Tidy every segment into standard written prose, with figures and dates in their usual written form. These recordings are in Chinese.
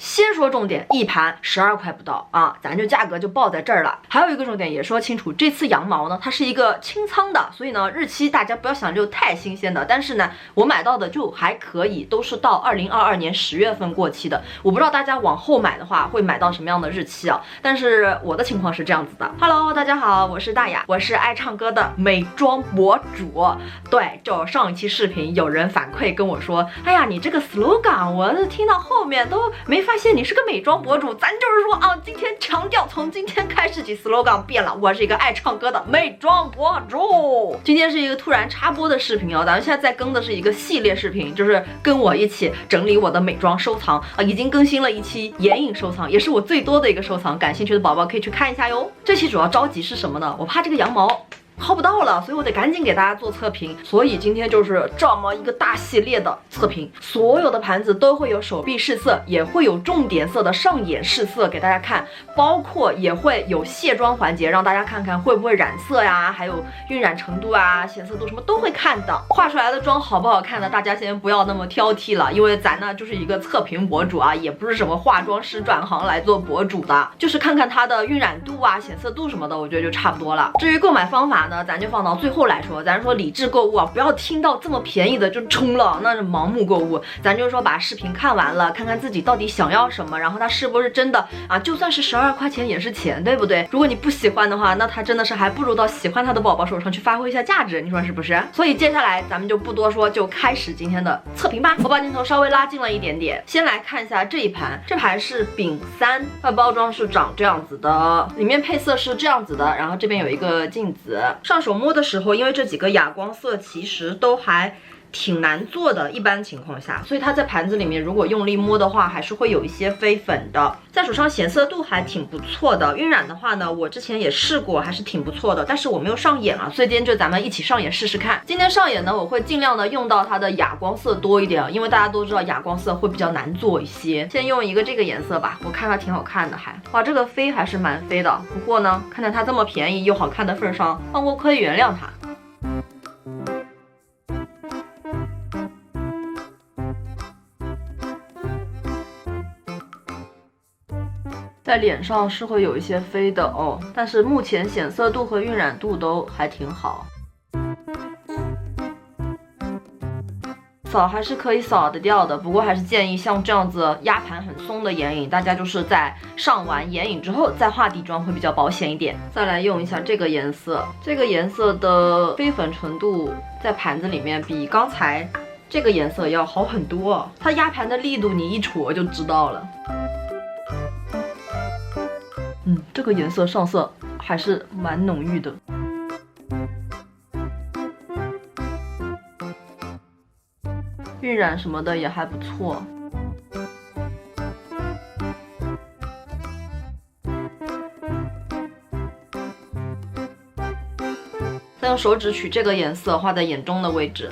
先说重点，一盘12块不到啊，咱就价格就报在这儿了。还有一个重点也说清楚，这次羊毛呢，它是一个清仓的，所以呢，日期大家不要想就太新鲜的。但是呢，我买到的就还可以，都是到2022年10月份过期的。我不知道大家往后买的话会买到什么样的日期啊？但是我的情况是这样子的。Hello， 大家好，我是大雅，我是爱唱歌的美妆博主。对，就上一期视频有人反馈跟我说，哎呀，你这个 slogan 我听到后面都没发现你是个美妆博主，咱就是说啊，今天强调从今天开始起 slogan 变了，我是一个爱唱歌的美妆博主。今天是一个突然插播的视频啊，咱们现在在更的是一个系列视频，就是跟我一起整理我的美妆收藏啊，已经更新了一期眼影收藏，也是我最多的一个收藏，感兴趣的宝宝可以去看一下哟。这期主要着急是什么呢？我怕这个羊毛薅不到了，所以我得赶紧给大家做测评，所以今天就是这么一个大系列的测评，所有的盘子都会有手臂试色，也会有重点色的上眼试色给大家看，包括也会有卸妆环节，让大家看看会不会染色呀，还有晕染程度啊、显色度什么都会看的。画出来的妆好不好看呢？大家先不要那么挑剔了，因为咱呢就是一个测评博主啊，也不是什么化妆师转行来做博主的，就是看看它的晕染度啊、显色度什么的，我觉得就差不多了。至于购买方法呢，咱就放到最后来说，咱说理智购物啊，不要听到这么便宜的就冲了，那是盲目购物。咱就是说把视频看完了，看看自己到底想要什么，然后它是不是真的啊？就算是12块钱也是钱，对不对？如果你不喜欢的话，那它真的是还不如到喜欢它的宝宝手上去发挥一下价值，你说是不是？所以接下来咱们就不多说，就开始今天的测评吧。我把镜头稍微拉近了一点点，先来看一下这一盘，这盘是丙3，它的包装是长这样子的，里面配色是这样子的，然后这边有一个镜子，上手摸的时候，因为这几个哑光色其实都还挺难做的，一般情况下，所以它在盘子里面如果用力摸的话，还是会有一些飞粉的。在手上显色度还挺不错的，晕染的话呢，我之前也试过，还是挺不错的，但是我没有上眼啊，所以今天就咱们一起上眼试试看。今天上眼呢，我会尽量的用到它的哑光色多一点，因为大家都知道哑光色会比较难做一些。先用一个这个颜色吧，我看它挺好看的还，哇，这个飞还是蛮飞的。不过呢，看在它这么便宜又好看的份上，那我可以原谅它。在脸上是会有一些飞的哦，但是目前显色度和晕染度都还挺好，扫还是可以扫得掉的，不过还是建议像这样子压盘很松的眼影，大家就是在上完眼影之后再画底妆会比较保险一点。再来用一下这个颜色，这个颜色的飞粉程度在盘子里面比刚才这个颜色要好很多，它压盘的力度你一戳就知道了。这个颜色上色还是蛮浓郁的。晕染什么的也还不错。再用手指取这个颜色画在眼中的位置。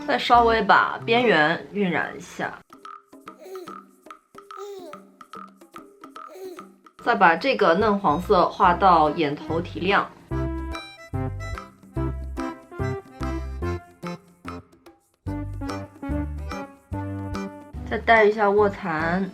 再稍微把边缘晕染一下，再把这个嫩黄色画到眼头提亮，再带一下卧蚕。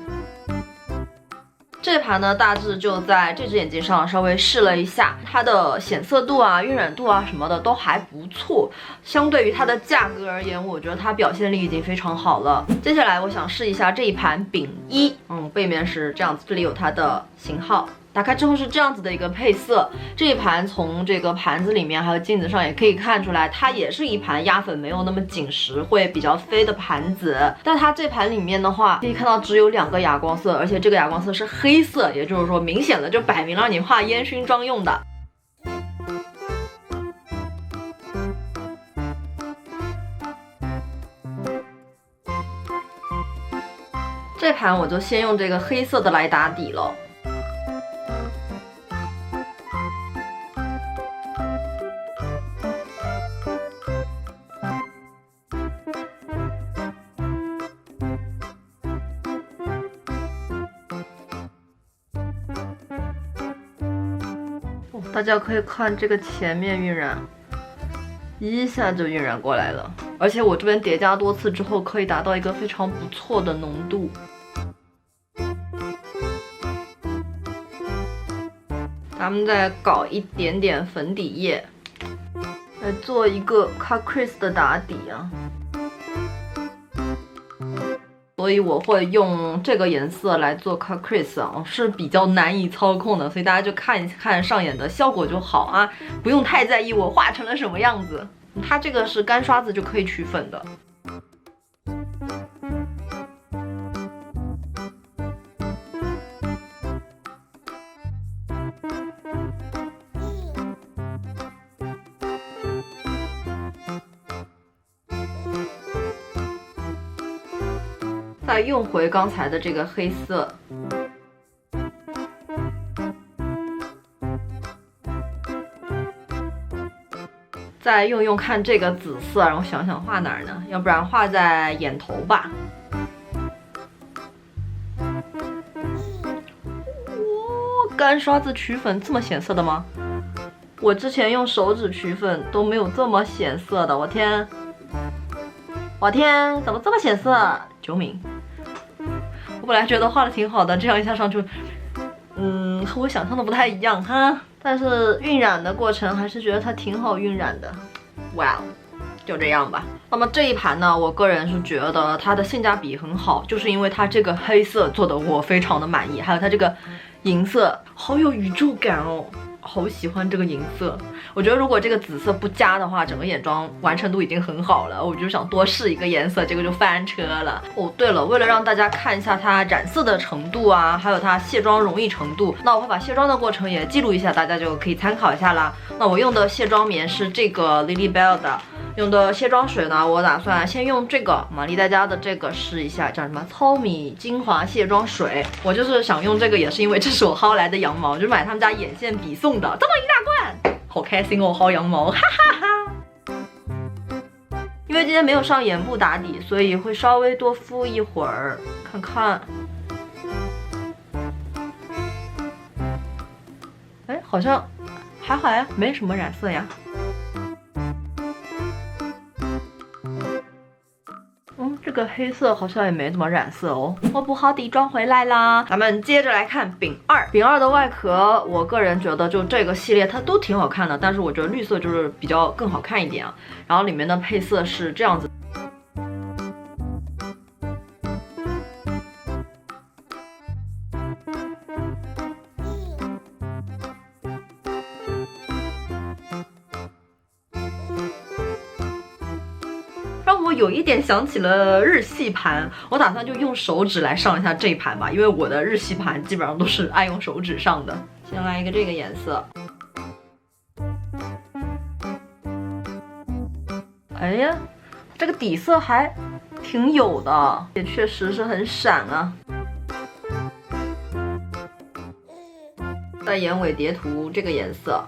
这盘呢，大致就在这只眼睛上稍微试了一下，它的显色度啊、晕染度啊什么的都还不错。相对于它的价格而言，我觉得它表现力已经非常好了。接下来我想试一下这一盘丙1，背面是这样子，这里有它的型号。打开之后是这样子的一个配色，这一盘从这个盘子里面还有镜子上也可以看出来，它也是一盘压粉没有那么紧实，会比较飞的盘子。但它这盘里面的话，可以看到只有2个哑光色，而且这个哑光色是黑色，也就是说明显的就摆明了你画烟熏妆用的。这盘我就先用这个黑色的来打底了。大家可以看这个前面晕染，一下就晕染过来了，而且我这边叠加多次之后，可以达到一个非常不错的浓度。咱们再搞一点点粉底液，来做一个 Cut Crease 的打底啊。所以我会用这个颜色来做 Cut Crease 啊，是比较难以操控的，所以大家就看一看上眼的效果就好啊，不用太在意我画成了什么样子。它这个是干刷子就可以取粉的。再用回刚才的这个黑色，再用用看这个紫色，然后想想画哪儿呢？要不然画在眼头吧。干刷子取粉这么显色的吗？我之前用手指取粉都没有这么显色的，我天！我天，怎么这么显色？救命！我本来觉得画的挺好的，这样一下上去，和我想象的不太一样哈。但是晕染的过程还是觉得它挺好晕染的。哇，就这样吧。那么这一盘呢，我个人是觉得它的性价比很好，就是因为它这个黑色做的我非常的满意，还有它这个银色好有宇宙感哦。好喜欢这个银色，我觉得如果这个紫色不加的话，整个眼妆完成度已经很好了。我就想多试一个颜色，结果就翻车了。哦，对了，为了让大家看一下它染色的程度啊，还有它卸妆容易程度，那我会把卸妆的过程也记录一下，大家就可以参考一下啦。那我用的卸妆棉是这个 Lily Bell 的。用的卸妆水呢，我打算先用这个玛丽黛佳的这个试一下，叫什么糙米精华卸妆水。我就是想用这个，也是因为这是我薅来的羊毛，就买他们家眼线笔送的，这么一大罐，好开心哦，薅羊毛，哈哈哈。因为今天没有上眼部打底，所以会稍微多敷一会儿，看看。哎，好像还好呀，没什么染色呀。这个黑色好像也没怎么染色哦。我补好底妆回来啦，咱们接着来看丙二。丙二的外壳，我个人觉得就这个系列它都挺好看的，但是我觉得绿色就是比较更好看一点啊。然后里面的配色是这样子。让我有一点想起了日系盘，我打算就用手指来上一下这一盘吧，因为我的日系盘基本上都是爱用手指上的。先来一个这个颜色，哎呀，这个底色还挺有的，也确实是很闪啊。在眼尾叠涂这个颜色。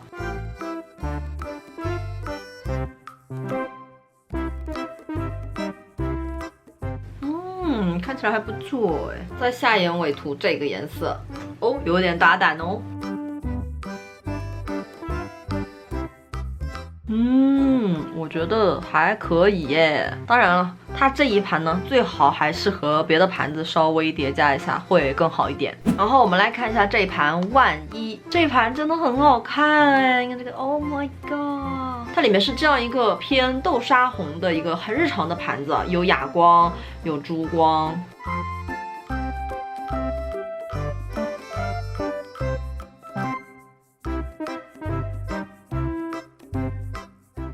看起来还不错哎，在下眼尾涂这个颜色哦，有点大胆哦。我觉得还可以耶。当然了，它这一盘呢，最好还是和别的盘子稍微叠加一下，会更好一点。然后我们来看一下这一盘万一，这一盘真的很好看哎，你看这个 ，Oh my god！ 它里面是这样一个偏豆沙红的一个很日常的盘子，有哑光，有珠光。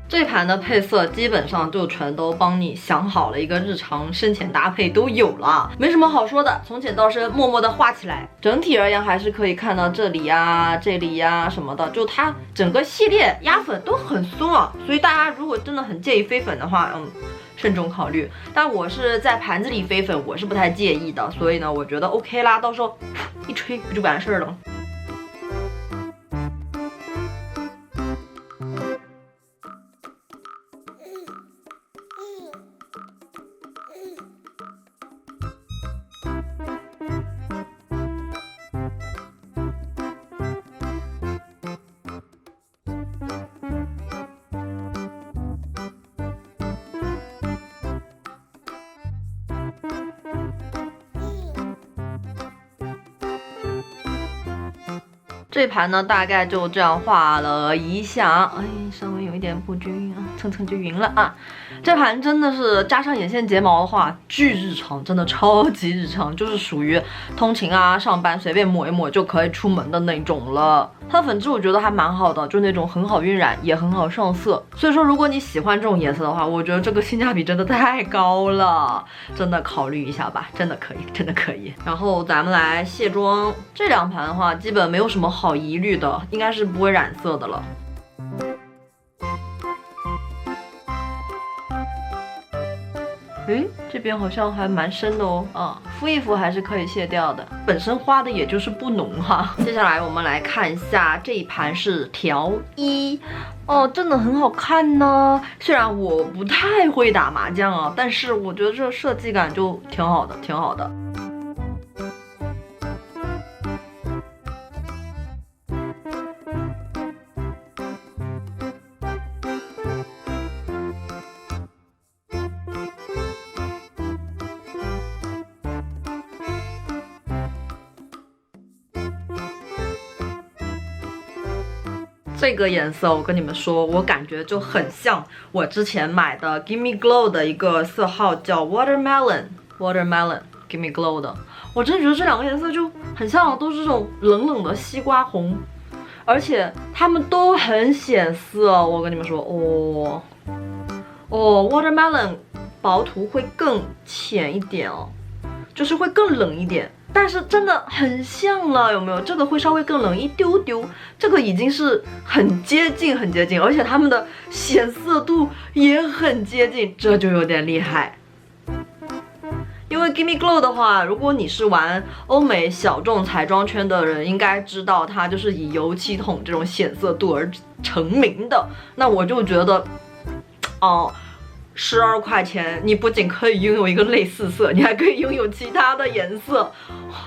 这盘的配色基本上就全都帮你想好了，一个日常深浅搭配都有了，没什么好说的，从浅到深默默的画起来。整体而言还是可以看到这里呀、这里呀什么的，就它整个系列压粉都很松啊，所以大家如果真的很介意飞粉的话，慎重考虑。但我是在盘子里飞粉，我是不太介意的，所以呢，我觉得 OK 啦，到时候一吹不就完事儿了吗？这盘呢，大概就这样画了一下，哎，稍微有一点不均匀啊，蹭蹭就匀了啊。这盘真的是加上眼线睫毛的话，巨日常，真的超级日常，就是属于通勤啊、上班随便抹一抹就可以出门的那种了。它的粉质我觉得还蛮好的，就那种很好晕染，也很好上色。所以说，如果你喜欢这种颜色的话，我觉得这个性价比真的太高了，真的考虑一下吧，真的可以，真的可以。然后咱们来卸妆，这两盘的话，基本没有什么好疑虑的，应该是不会染色的了。诶，这边好像还蛮深的哦，啊，敷一敷还是可以卸掉的，本身花的也就是不浓哈。接下来我们来看一下这一盘是调一，哦，真的很好看呢。虽然我不太会打麻将啊，但是我觉得这设计感就挺好的，挺好的。这个颜色我跟你们说，我感觉就很像我之前买的 Gimme Glow 的一个色号叫 Watermelon Gimme Glow 的，我真觉得这两个颜色就很像，都是这种冷冷的西瓜红，而且它们都很显色。我跟你们说，Watermelon 薄涂会更浅一点哦，就是会更冷一点。但是真的很像了，有没有？这个会稍微更冷一丢丢，这个已经是很接近，而且它们的显色度也很接近，这就有点厉害。因为 Gimme Glow 的话，如果你是玩欧美小众彩妆圈的人，应该知道它就是以油漆桶这种显色度而成名的。那我就觉得，12块钱，你不仅可以拥有一个类似色，你还可以拥有其他的颜色，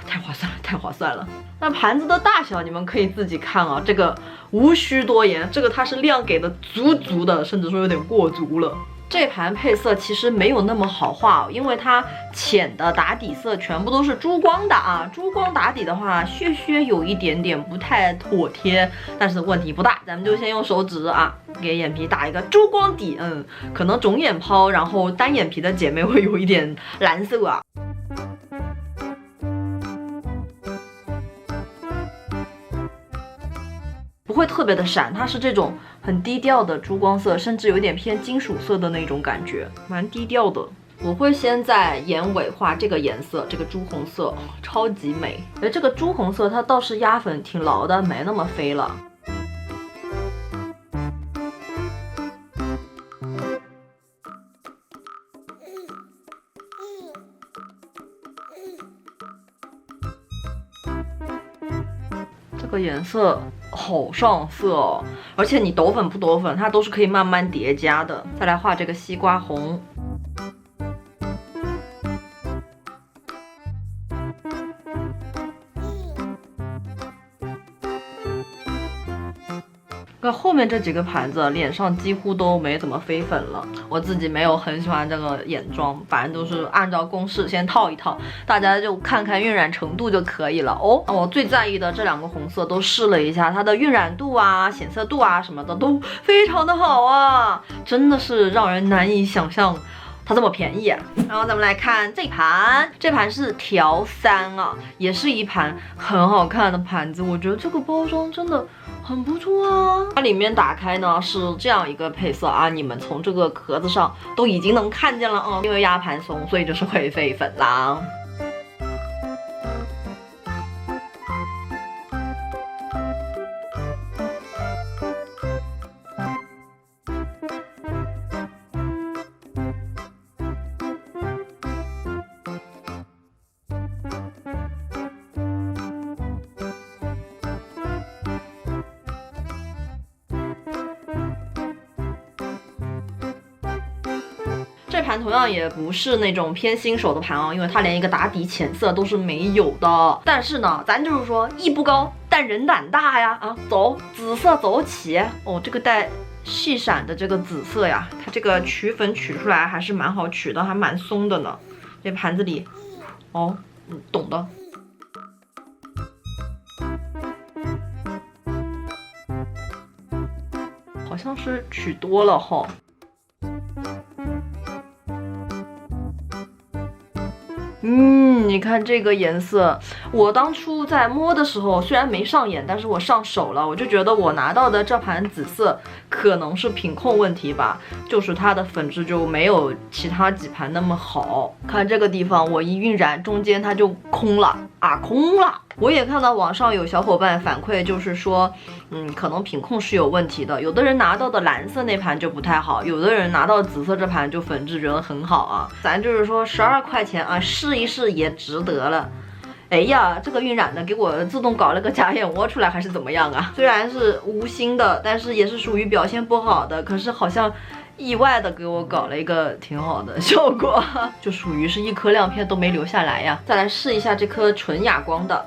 太划算了，太划算了。那盘子的大小你们可以自己看啊，这个无需多言，这个它是量给的足足的，甚至说有点过足了。这盘配色其实没有那么好画，因为它浅的打底色全部都是珠光的啊，珠光打底的话，略有一点点不太妥帖，但是问题不大，咱们就先用手指啊，给眼皮打一个珠光底，可能肿眼泡，然后单眼皮的姐妹会有一点蓝色啊。不会特别的闪，它是这种很低调的珠光色，甚至有点偏金属色的那种感觉，蛮低调的。我会先在眼尾画这个颜色，这个朱红色，超级美。这个朱红色它倒是压粉挺牢的，没那么飞了。这个颜色好上色哦，而且你抖粉不抖粉，它都是可以慢慢叠加的。再来画这个西瓜红，那后面这几个盘子脸上几乎都没怎么飞粉了。我自己没有很喜欢这个眼妆，反正都是按照公式先套一套，大家就看看晕染程度就可以了哦。我最在意的这两个红色都试了一下，它的晕染度啊、显色度啊什么的都非常的好啊，真的是让人难以想象它这么便宜啊。然后咱们来看这盘，这盘是调3啊，也是一盘很好看的盘子，我觉得这个包装真的很不错啊。它里面打开呢是这样一个配色啊，你们从这个壳子上都已经能看见了啊，因为压盘松，所以就是会飞粉啦。这盘同样也不是那种偏新手的盘啊，因为它连一个打底浅色都是没有的。但是呢，咱就是说艺不高，但人胆大呀啊！走，紫色走起哦，这个带细闪的这个紫色呀，它这个取粉取出来还是蛮好取的，还蛮松的呢。这盘子里，懂的。像是取多了哈。你看这个颜色，我当初在摸的时候虽然没上眼，但是我上手了，我就觉得我拿到的这盘紫色可能是品控问题吧，就是它的粉质就没有其他几盘那么好。看这个地方，我一晕染，中间它就空了啊，空了。我也看到网上有小伙伴反馈，就是说，可能品控是有问题的。有的人拿到的蓝色那盘就不太好，有的人拿到紫色这盘就粉质觉得很好啊。咱就是说12块钱啊，试一试也值得了。哎呀，这个晕染的给我自动搞了个假眼窝出来，还是怎么样啊？虽然是无心的，但是也是属于表现不好的。可是好像意外的给我搞了一个挺好的效果，就属于是一颗亮片都没留下来呀。再来试一下这颗纯哑光的。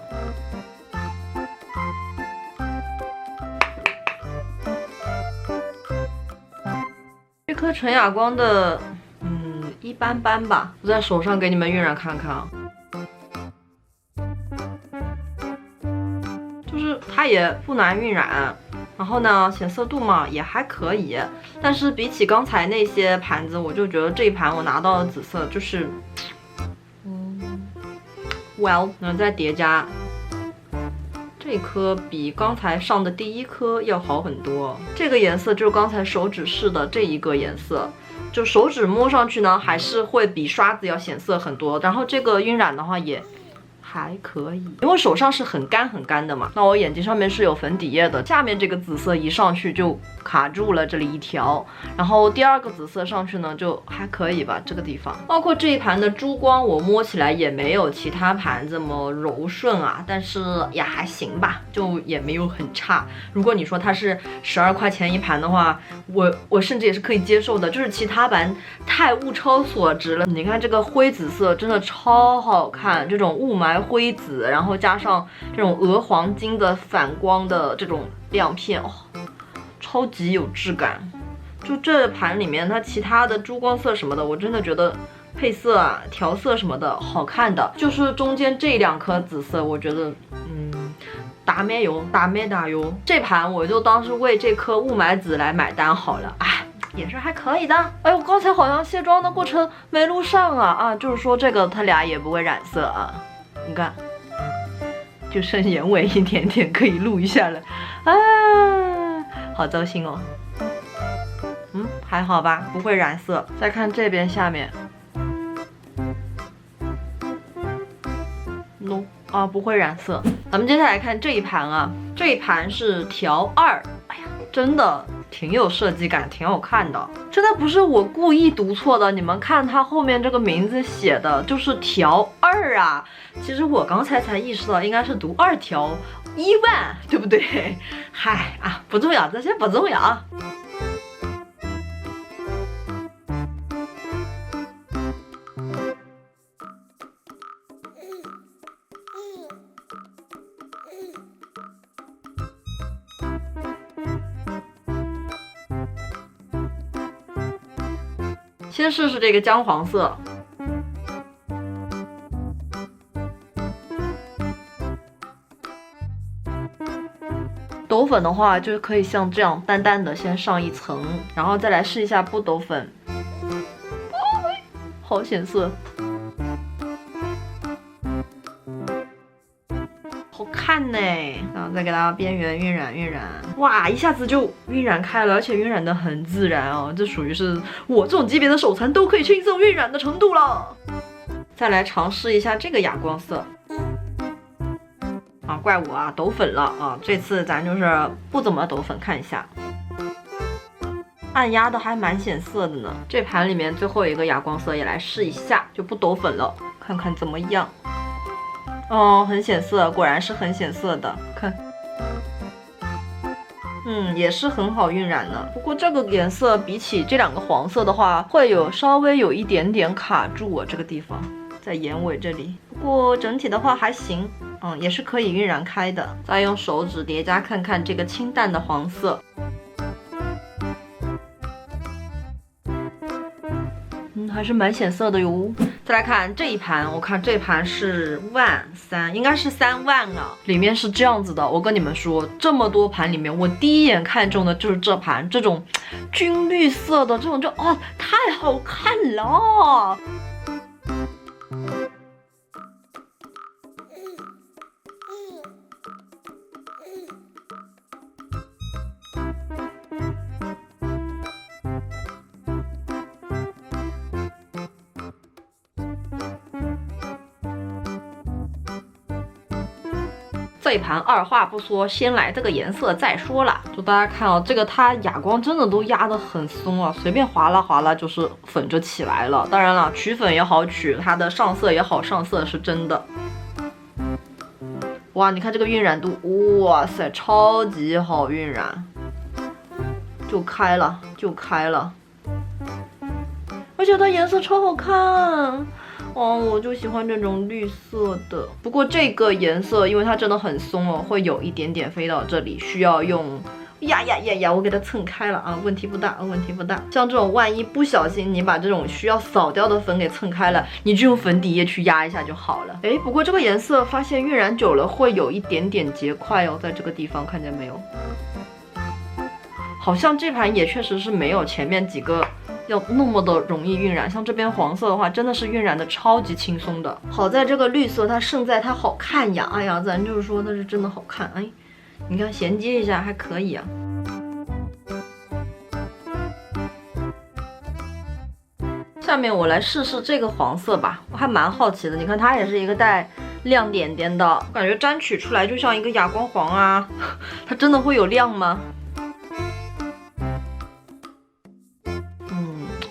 这颗纯哑光的，一般般吧。我在手上给你们晕染看看啊。就是它也不难晕染，然后呢，显色度嘛也还可以，但是比起刚才那些盘子，我就觉得这一盘我拿到的紫色就是，然后再叠加，这颗比刚才上的第一颗要好很多。这个颜色就是刚才手指试的这一个颜色。就手指摸上去呢，还是会比刷子要显色很多，然后这个晕染的话也还可以，因为手上是很干的嘛，那我眼睛上面是有粉底液的，下面这个紫色一上去就卡住了这里一条，然后第二个紫色上去呢就还可以吧，这个地方，包括这一盘的珠光我摸起来也没有其他盘这么柔顺啊，但是也还行吧，就也没有很差。如果你说它是12块钱一盘的话，我甚至也是可以接受的，就是其他盘太物超所值了。你看这个灰紫色真的超好看，这种雾霾灰紫，然后加上这种鹅黄金的反光的这种亮片，超级有质感。就这盘里面它其他的珠光色什么的，我真的觉得配色啊调色什么的好看的，就是中间这2颗紫色我觉得打没有打没打哟。这盘我就当是为这颗雾霾紫来买单好了，也是还可以的。哎，我刚才好像卸妆的过程没录上啊，就是说这个它俩也不会染色啊，你看就剩眼尾一点点可以录一下了好糟心哦。还好吧，不会染色。再看这边下面，no 不会染色。咱们接下来看这一盘啊，这一盘是调2，哎呀，真的挺有设计感，挺好看的。真的不是我故意读错的，你们看它后面这个名字写的就是调2啊。其实我刚才才意识到应该是读2条1万，对不对？嗨不重要，这些不重要啊。先试试这个姜黄色，抖粉的话就可以像这样淡淡的先上一层，然后再来试一下不抖粉，好显色，好看呢。然后再给它边缘晕染，哇，一下子就晕染开了，而且晕染的很自然哦，这属于是我这种级别的手残都可以轻松晕染的程度了。再来尝试一下这个哑光色，怪我啊，抖粉了啊！这次咱就是不怎么抖粉，看一下，暗压的还蛮显色的呢。这盘里面最后一个哑光色也来试一下，就不抖粉了，看看怎么样。很显色，果然是很显色的，看。也是很好晕染的。不过这个颜色比起这2个黄色的话，会稍微有一点点卡住我这个地方，在眼尾这里。不过整体的话还行，也是可以晕染开的。再用手指叠加看看这个清淡的黄色，还是蛮显色的哟。再再来看这一盘，我看这盘是13000，应该是3万啊。里面是这样子的，我跟你们说，这么多盘里面，我第一眼看中的就是这盘，这种军绿色的这种太好看了。这一盘二话不说，先来这个颜色再说了。就大家看啊，这个它哑光真的都压得很松啊，随便划拉划拉就是粉就起来了。当然了，取粉也好取，它的上色也好上色，是真的。哇，你看这个晕染度，哇塞，超级好晕染，就开了就开了，而且它颜色超好看。哦，我就喜欢这种绿色的。不过这个颜色，因为它真的很松哦，会有一点点飞到这里，需要用呀，我给它蹭开了啊，问题不大，问题不大。像这种万一不小心你把这种需要扫掉的粉给蹭开了，你就用粉底液去压一下就好了。哎，不过这个颜色发现晕染久了会有一点点结块哦，在这个地方看见没有？好像这盘也确实是没有前面几个要那么的容易晕染，像这边黄色的话，真的是晕染的超级轻松的。好在这个绿色它胜在它好看呀，哎呀，咱就是说它是真的好看。哎，你看衔接一下还可以啊。下面我来试试这个黄色吧，我还蛮好奇的。你看它也是一个带亮点点的，我感觉沾取出来就像一个哑光黄啊，它真的会有亮吗？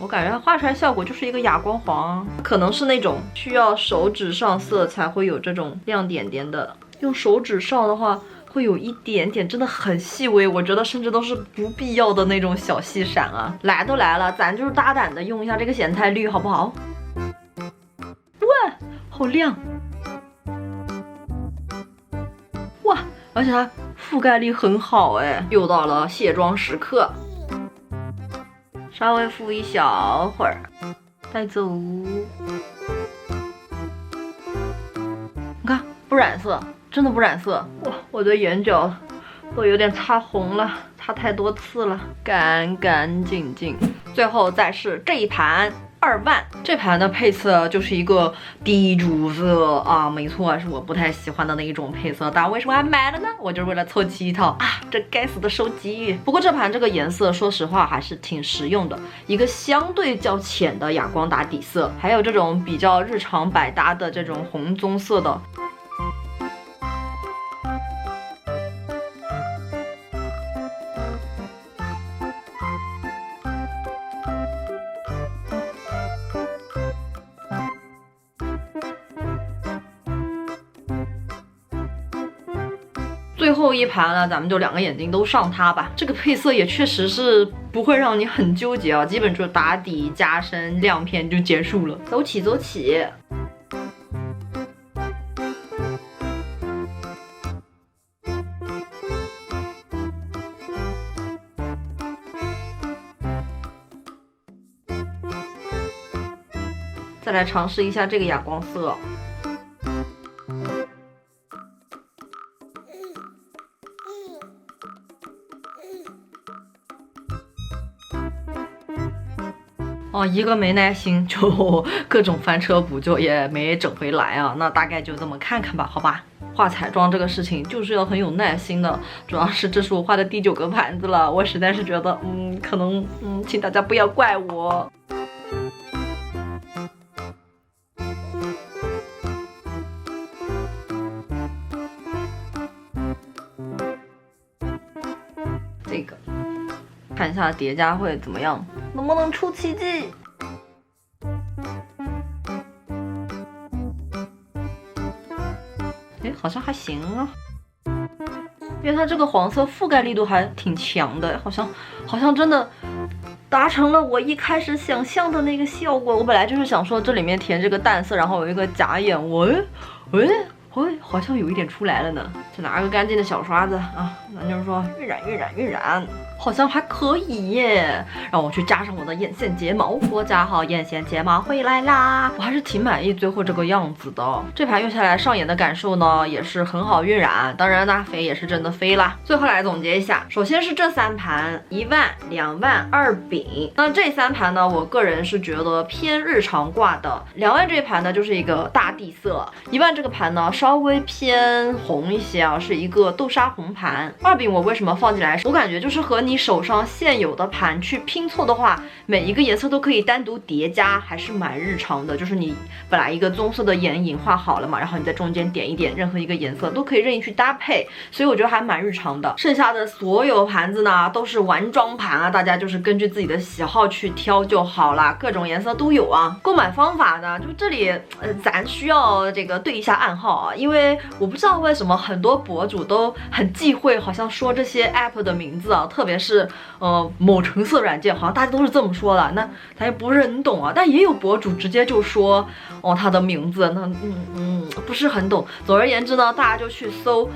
我感觉它画出来效果就是一个哑光黄，可能是那种需要手指上色才会有这种亮点点的。用手指上的话，会有一点点，真的很细微，我觉得甚至都是不必要的那种小细闪啊。来都来了，咱就是大胆的用一下这个咸菜绿，好不好？哇，好亮！哇，而且它覆盖力很好哎。又到了卸妆时刻。稍微敷一小会儿，带走。你看，不染色，真的不染色。哇，我的眼角都有点擦红了，擦太多次了，干干净净。最后再是这一盘。2万，这盘的配色就是一个滴珠色啊，没错，是我不太喜欢的那一种配色。但为什么还买了呢？我就是为了凑齐一套啊，这该死的收集欲。不过这盘这个颜色，说实话还是挺实用的，一个相对较浅的哑光打底色，还有这种比较日常百搭的这种红棕色的。最后一盘了，咱们就2个眼睛都上它吧。这个配色也确实是不会让你很纠结啊，基本就是打底、加深、亮片就结束了。走起，走起！再来尝试一下这个哑光色。哦，一个没耐心就各种翻车补救也没整回来啊，那大概就这么看看吧，好吧。画彩妆这个事情就是要很有耐心的，主要是这是我画的第9个盘子了，我实在是觉得，可能，请大家不要怪我。这个，看一下叠加会怎么样。能不能出奇迹？哎，好像还行啊，因为它这个黄色覆盖力度还挺强的，好像真的达成了我一开始想象的那个效果。我本来就是想说这里面填这个淡色，然后有一个假眼，喂，好像有一点出来了呢。再拿个干净的小刷子啊，咱就是说晕染，好像还可以耶。让我去加上我的眼线睫毛，我加好眼线睫毛回来啦。我还是挺满意最后这个样子的。这盘用下来上眼的感受呢，也是很好晕染。当然呢，飞也是真的飞啦。最后来总结一下，首先是这3盘，1万、2万、2饼。那这3盘呢，我个人是觉得偏日常挂的。2万这一盘呢，就是一个大地色；1万这个盘呢，稍微偏红一些啊，是一个豆沙红盘。2饼我为什么放进来？我感觉就是和你手上现有的盘去拼凑的话，每一个颜色都可以单独叠加，还是蛮日常的。就是你本来一个棕色的眼影画好了嘛，然后你在中间点一点，任何一个颜色都可以任意去搭配，所以我觉得还蛮日常的。剩下的所有盘子呢，都是玩妆盘啊，大家就是根据自己的喜好去挑就好啦，各种颜色都有啊。购买方法呢，就这里咱需要这个对一下暗号啊，因为我不知道为什么很多博主都很忌讳，好像说这些 app 的名字啊，特别是某橙色软件，好像大家都是这么说的，那咱也不是很懂啊。但也有博主直接就说哦它的名字，那不是很懂。总而言之呢，大家就去搜。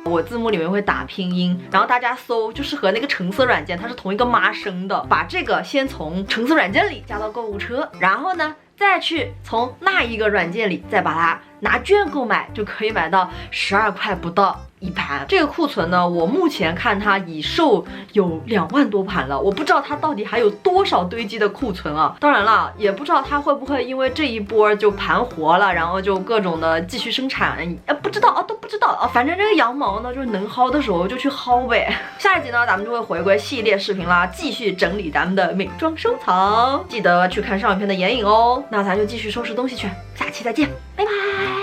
我字幕里面会打拼音，然后大家搜就是和那个橙色软件它是同一个妈生的，把这个先从橙色软件里加到购物车，然后呢再去从那一个软件里再把它拿券购买，就可以买到12块不到一盘。这个库存呢，我目前看它已售有2万多盘了，我不知道它到底还有多少堆积的库存啊。当然了，也不知道它会不会因为这一波就盘活了，然后就各种的继续生产，不知道啊，都不知道啊。反正这个羊毛呢，就是能薅的时候就去薅呗。下一集呢，咱们就会回归系列视频啦，继续整理咱们的美妆收藏，记得去看上一篇的眼影哦。那咱就继续收拾东西去，下期再见，拜拜。